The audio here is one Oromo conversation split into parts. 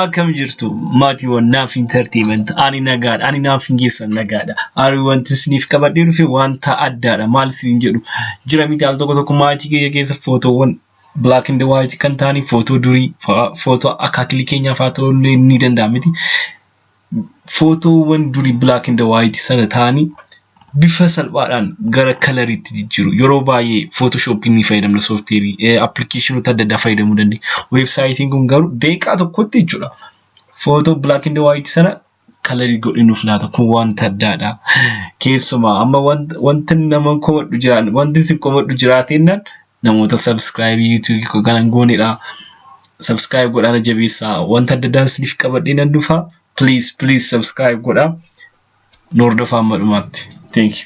Akkam jirtu maatiiwwan naaf entertainment ani nagaadha ani naaf geessan nagaadha ari wanti isiniif qabadhee dhufe wanta addaadha maal isin jedhu jira miti al tokko maatii kiyya keessa footoowwan black and white kan taani footoo durii footoo akaakilii keenyaa faatoo illee ni danda'a miti footoowwan durii black and white sana taani bifa salphaadhaan gara kalariitti jijjiiru yeroo baay'ee photoshop ni fayyadamna software applicationota adda addaa fayyadamuu dandeenya websaayitiin kun garuu deeqaa tokkotti jechuudha photo black and white sana kalarii godhinuuf laata kun wanta addaadha keessumaa amma wanti nama komadhu jiraan wanti si komadhu jiraateennan namoota subscribe YouTube ko ganan goonidha subscribe godhana jabeessaa wanta adda addaan isiniif qabadhee nan dhufa please subscribe godhaa noordofaa madhumaatti. Thank you.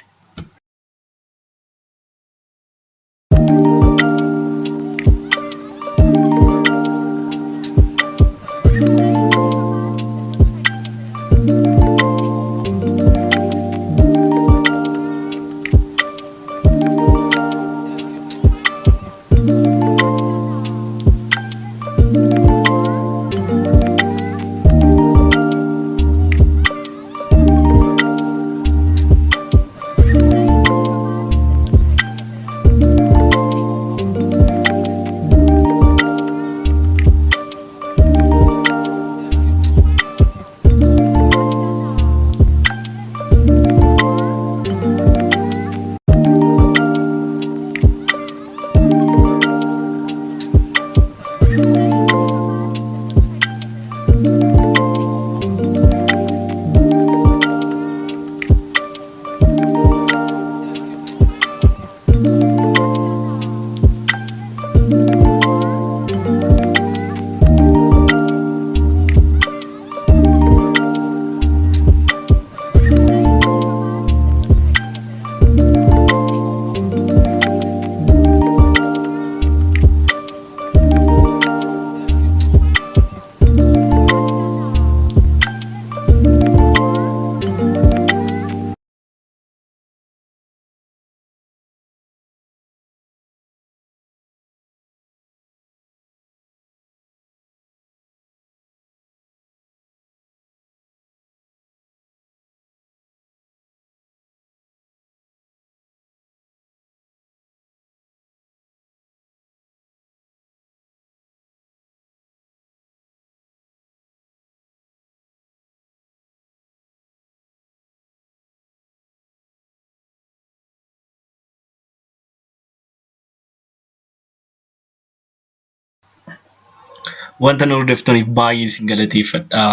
Wanta nu hordoftaniif baay'ee isin galateeffadha.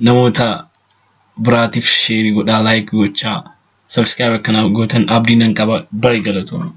Namoota biraatiif share godhaa like gochaa subscribe akkana gootan abdii nan qaba baay'ee galatooma.